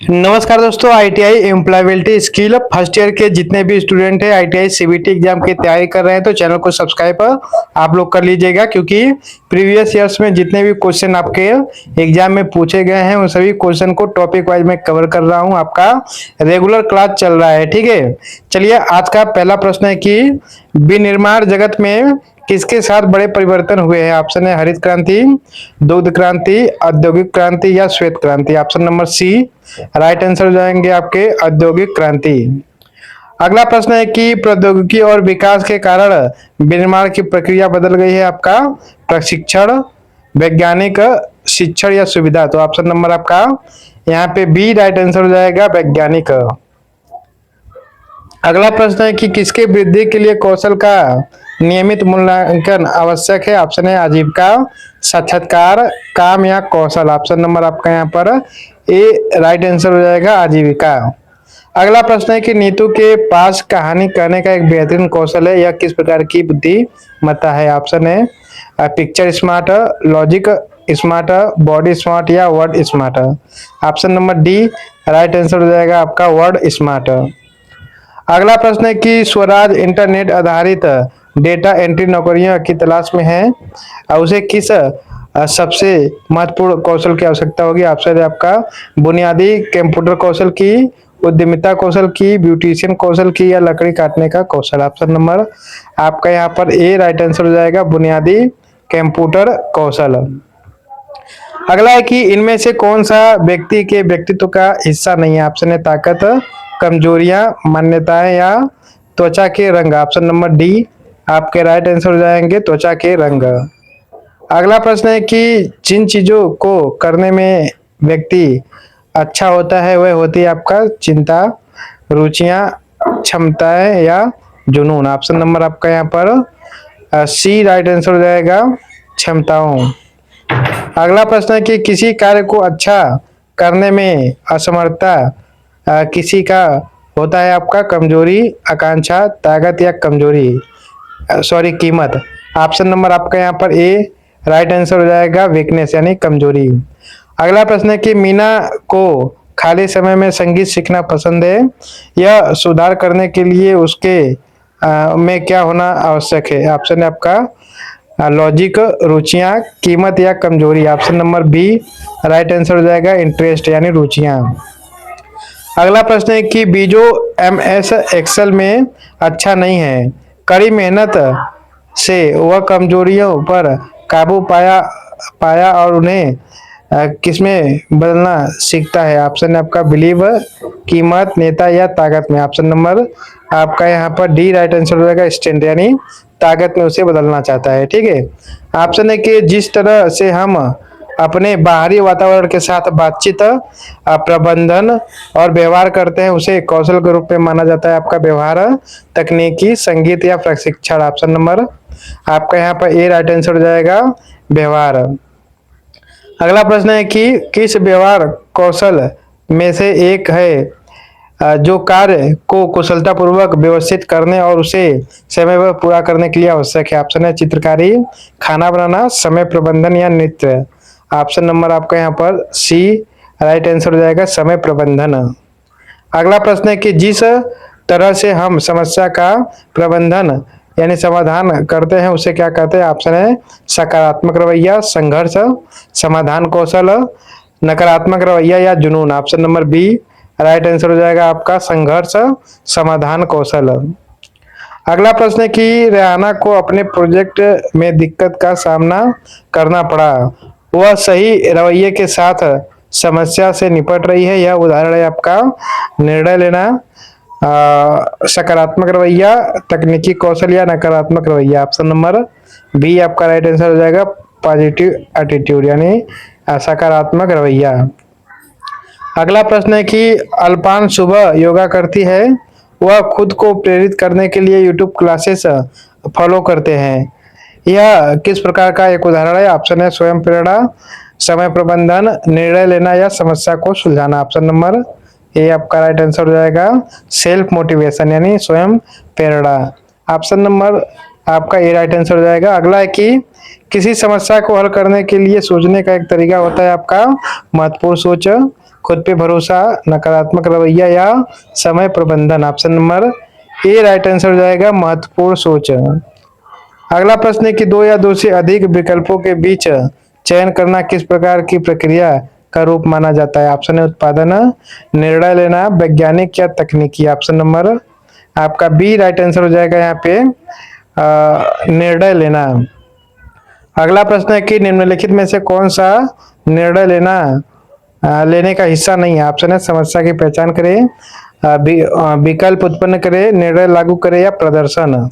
नमस्कार दोस्तों, ITI employability skill first year के जितने भी स्टूडेंट हैं आईटीआई सीबीटी एग्जाम की तैयारी कर रहे हैं तो चैनल को सब्सक्राइब आप लोग कर लीजिएगा, क्योंकि प्रीवियस ईयर्स में जितने भी क्वेश्चन आपके एग्जाम में पूछे गए हैं उन सभी क्वेश्चन को टॉपिक वाइज में कवर कर रहा हूं। आपका रेगुलर क्लास चल रहा है, ठीक है। चलिए, आज का पहला प्रश्न है कि विनिर्माण जगत में किसके साथ बड़े परिवर्तन हुए हैं। ऑप्शन है हरित क्रांति, दुग्ध क्रांति, औद्योगिक क्रांति या श्वेत क्रांति। Option number C right answer हो जाएंगे आपके औद्योगिक क्रांति। अगला प्रश्न है कि प्रौद्योगिकी और विकास के कारण विनिर्माण की प्रक्रिया बदल गई है। आपका प्रशिक्षण, वैज्ञानिक शिक्षण या सुविधा। तो ऑप्शन नंबर आपका यहाँ पे बी राइट आंसर हो जाएगा, वैज्ञानिक। अगला प्रश्न है कि किसके वृद्धि के लिए कौशल का नियमित मूल्यांकन आवश्यक है। ऑप्शन है आजीविका, साक्षात्कार, काम या कौशल। ऑप्शन नंबर आपका यहाँ पर ए राइट आंसर हो जाएगा, आजीविका। अगला प्रश्न है कि नीतू के पास कहानी कहने का एक बेहतरीन कौशल है, यह किस प्रकार की बुद्धिमत्ता है। ऑप्शन है picture smart, logic smart, body smart या word smart. Option number D right answer हो जाएगा आपका वर्ड स्मार्ट। अगला प्रश्न है कि स्वराज इंटरनेट आधारित डेटा एंट्री नौकरियों की तलाश में है और उसे किस सबसे महत्वपूर्ण कौशल की आवश्यकता होगी। ऑप्शन है आपका बुनियादी कंप्यूटर कौशल की, उद्यमिता कौशल की, ब्यूटिशियन कौशल की या लकड़ी काटने का कौशल। ऑप्शन नंबर आपका यहाँ पर ए राइट आंसर हो जाएगा, बुनियादी कंप्यूटर कौशल। अगला है कि इनमें से कौन सा व्यक्ति के व्यक्तित्व का हिस्सा नहीं है। ऑप्शन है ताकत, कमजोरियां, मान्यताएं या त्वचा के रंग। ऑप्शन नंबर डी आपके राइट आंसर हो जाएंगे, त्वचा के रंग। अगला प्रश्न है कि जिन चीजों को करने में व्यक्ति अच्छा होता है वह होती है आपका चिंता, रुचियां, क्षमताएं या जुनून। ऑप्शन नंबर आपका यहाँ पर सी राइट आंसर हो जाएगा, क्षमताओं। अगला प्रश्न है कि किसी कार्य को अच्छा करने में असमर्थता किसी का होता है आपका कमजोरी, आकांक्षा, ताकत या कमजोरी सॉरी कीमत। ऑप्शन नंबर आपका यहाँ पर ए राइट आंसर हो जाएगा, वीकनेस यानी कमजोरी। अगला प्रश्न है कि मीना को खाली समय में संगीत सीखना पसंद है, यह सुधार करने के लिए उसके में क्या होना आवश्यक है। ऑप्शन है आपका लॉजिक, रुचियां, कीमत या कमजोरी। Option number B right answer हो जाएगा, इंटरेस्ट यानी रुचियां। अगला प्रश्न है कि बीजो एमएस एक्सेल में अच्छा नहीं है, कड़ी मेहनत से वह कमजोरियों पर काबू पाया पाया और उन्हें किसमें बदलना सीखता है। ऑप्शन है आपका बिलीव, कीमत, नेता या ताकत में। ऑप्शन नंबर आपका यहाँ पर डी राइट आंसर हो जाएगा, स्ट्रेंथ यानी ताकत में उसे बदलना चाहता है, ठीक है। ऑप्शन है कि जिस तरह से हम अपने बाहरी वातावरण के साथ बातचीत, प्रबंधन और व्यवहार करते हैं उसे कौशल के रूप में माना जाता है आपका व्यवहार, तकनीकी, संगीत या प्रशिक्षण। ऑप्शन नंबर आपका यहाँ पर ए राइट आंसर हो जाएगा, व्यवहार। अगला प्रश्न है कि किस व्यवहार कौशल में से एक है जो कार्य को कुशलतापूर्वक व्यवस्थित करने और उसे समय पर पूरा करने के लिए आवश्यक है। ऑप्शन है चित्रकारी, खाना बनाना, समय प्रबंधन या नृत्य। ऑप्शन नंबर आपका यहाँ पर सी राइट आंसर हो जाएगा, समय प्रबंधन। अगला प्रश्न है कि जिस तरह से हम समस्या का प्रबंधन यानी समाधान करते हैं उसे क्या कहते हैं। ऑप्शन है सकारात्मक रवैया, संघर्ष, समाधान कौशल, नकारात्मक रवैया या जुनून। Option number B right answer हो जाएगा आपका, संघर्ष, समाधान कौशल। अगला प्रश्न है कि रेहाना को अपने प्रोजेक्ट में दिक्कत का सामना करना पड़ा, वह सही रवैये के साथ समस्या से निपट रही है। यह उदाहरण है आपका निर्णय लेना, सकारात्मक रवैया, तकनीकी कौशल या नकारात्मक रवैया। ऑप्शन नंबर बी आपका राइट आंसर हो जाएगा, पॉजिटिव एटीट्यूड यानी सकारात्मक रवैया। अगला प्रश्न है कि अल्पान सुबह योगा करती है, वह खुद को प्रेरित करने के लिए यूट्यूब क्लासेस फॉलो करते हैं, यह किस प्रकार का एक उदाहरण है। ऑप्शन है स्वयं प्रेरणा, समय प्रबंधन, निर्णय लेना या समस्या को सुलझाना। ऑप्शन नंबर ए आपका राइट आंसर हो जाएगा, सेल्फ मोटिवेशन यानी स्वयं प्रेरणा। ऑप्शन नंबर आपका ए राइट आंसर हो जाएगा। अगला है कि किसी समस्या को हल करने के लिए सोचने का एक तरीका होता है आपका महत्वपूर्ण सोच, खुद पे भरोसा, नकारात्मक रवैया या समय प्रबंधन। Option number A right answer हो जाएगा महत्वपूर्ण सोच। अगला प्रश्न है कि दो या दो से अधिक विकल्पों के बीच चयन करना किस प्रकार की प्रक्रिया का रूप माना जाता है। ऑप्शन है उत्पादन, निर्णय लेना, वैज्ञानिक या तकनीकी। ऑप्शन नंबर आपका बी राइट आंसर हो जाएगा यहाँ पे निर्णय लेना। अगला प्रश्न है कि निम्नलिखित में से कौन सा निर्णय लेने का हिस्सा नहीं है। ऑप्शन है समस्या की पहचान करे, विकल्प उत्पन्न करे, निर्णय लागू करे या प्रदर्शन।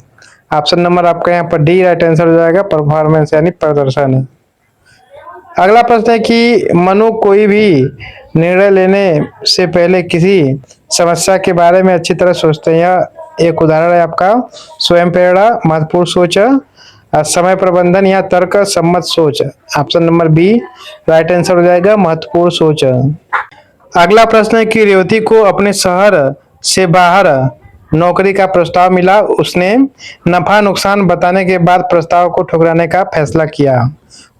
ऑप्शन नंबर आपका यहाँ पर डी राइट आंसर हो जाएगा परफॉर्मेंस यानी प्रदर्शन। अगला प्रश्न है कि मनु कोई भी निर्णय लेने से पहले किसी समस्या के बारे में अच्छी तरह सोचते हैं। यह एक उदाहरण है आपका स्वयं प्रेरणा, महत्वपूर्ण सोच, समय प्रबंधन या तर्क सम्मत सोच। Option number B right answer हो जाएगा महत्वपूर्ण सोच। अगला प्रश्न है कि रेवती को अपने शहर से बाहर नौकरी का प्रस्ताव मिला। उसने नफा नुकसान बताने के बाद प्रस्ताव को ठुकराने का फैसला किया।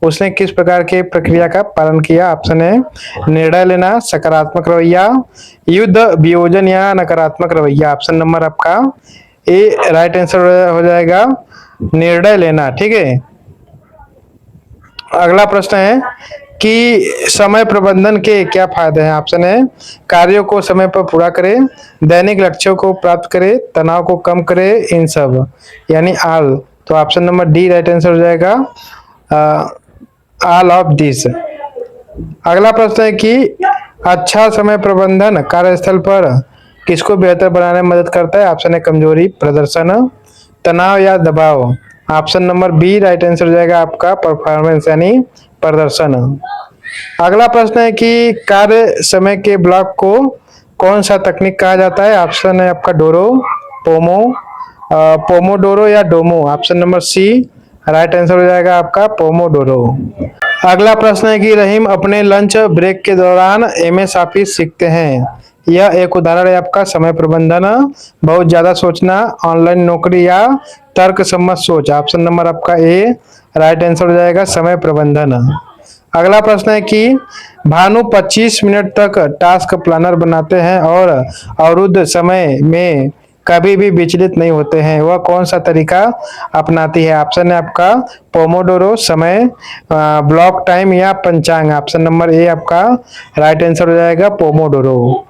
उसने किस प्रकार के प्रक्रिया का पालन किया। ऑप्शन है निर्णय लेना, सकारात्मक रवैया, युद्ध वियोजन या नकारात्मक रवैया। ऑप्शन नंबर आपका ए राइट आंसर हो जाएगा निर्णय लेना। ठीक है। अगला प्रश्न है कि समय प्रबंधन के क्या फायदे हैं। ऑप्शन है कार्यों को समय पर पूरा करें, दैनिक लक्ष्यों को प्राप्त करें, तनाव को कम करे, इन सब यानी ऑल। तो option number D right answer हो जाएगा ऑल ऑफ दिस। अगला प्रश्न है कि अच्छा समय प्रबंधन कार्यस्थल पर किसको बेहतर बनाने में मदद करता है। ऑप्शन है कमजोरी, प्रदर्शन, तनाव या दबाव। Option number B right answer हो जाएगा आपका परफॉर्मेंस यानी प्रदर्शन। अगला प्रश्न है कि कार्य समय के ब्लॉक को कौन सा तकनीक कहा जाता है। ऑप्शन है आपका डोरो, पोमोडोरो या डोमो। Option number C right answer हो जाएगा आपका पोमोडोरो। अगला प्रश्न है कि रहीम अपने लंच ब्रेक के दौरान एमएस ऑफिस सीखते हैं। यह एक उदाहरण है आपका समय प्रबंधन, बहुत ज्यादा सोचना, ऑनलाइन नौकरी या तर्क सम्मत सोच। ऑप्शन नंबर आपका ए राइट आंसर हो जाएगा समय प्रबंधन। अगला प्रश्न है कि भानु 25 मिनट तक टास्क प्लानर बनाते हैं और अवरुद्ध समय में कभी भी विचलित नहीं होते हैं। वह कौन सा तरीका अपनाती है। ऑप्शन है आपका पोमोडोरो, समय, ब्लॉक टाइम या पंचांग। ऑप्शन नंबर ए आपका राइट आंसर हो जाएगा पोमोडोरो।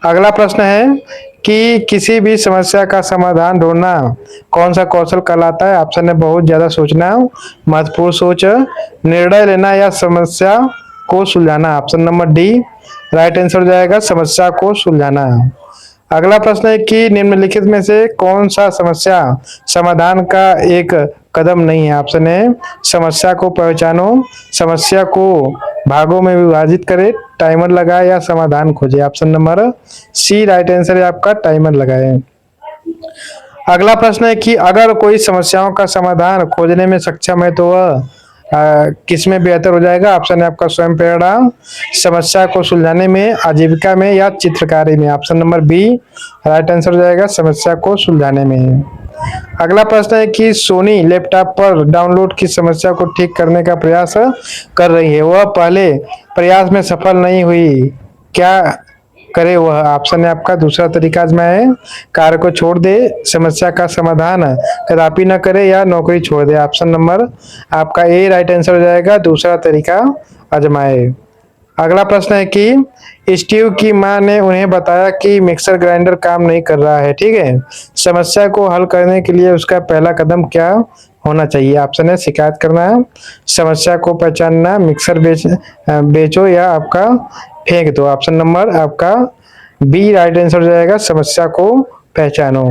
अगला प्रश्न है कि किसी भी समस्या का समाधान ढूंढना कौन सा कौशल कहलाता है। ऑप्शन है बहुत ज्यादा सोचना, महत्वपूर्ण सोच, निर्णय लेना या समस्या को सुलझाना। Option number D right answer हो जाएगा समस्या को सुलझाना। अगला प्रश्न है कि निम्नलिखित में से कौन सा समस्या समाधान का एक कदम नहीं है। ऑप्शन है समस्या को पहचानो, समस्या को भागों में विभाजित करें, टाइमर लगाए या समाधान खोजे। Option number C right answer है आपका टाइमर लगाए। अगला प्रश्न है कि अगर कोई समस्याओं का समाधान खोजने में सक्षम है तो वह किसमें बेहतर हो जाएगा। ऑप्शन है आपका स्वयं प्रेरणा, समस्या को सुलझाने में, आजीविका में या चित्रकारी में। Option number B right answer हो जाएगा समस्या को सुलझाने में। अगला प्रश्न है कि सोनी लैपटॉप पर डाउनलोड की समस्या को ठीक करने का प्रयास कर रही है। वह पहले प्रयास में सफल नहीं हुई, क्या करे वह। ऑप्शन है आपका दूसरा तरीका आजमाए, कार्य को छोड़ दे, समस्या का समाधान कदापि न करे या नौकरी छोड़ दे। ऑप्शन नंबर आपका ए राइट आंसर हो जाएगा दूसरा तरीका आजमाए। अगला प्रश्न है कि स्टीव की मां ने उन्हें बताया कि मिक्सर ग्राइंडर काम नहीं कर रहा है। ठीक है, समस्या को हल करने के लिए उसका पहला कदम क्या होना चाहिए। ऑप्शन है शिकायत करना, समस्या को पहचानना, मिक्सर बेचो या आपका फेंक दो। ऑप्शन नंबर आपका बी राइट आंसर हो जाएगा समस्या को पहचानो।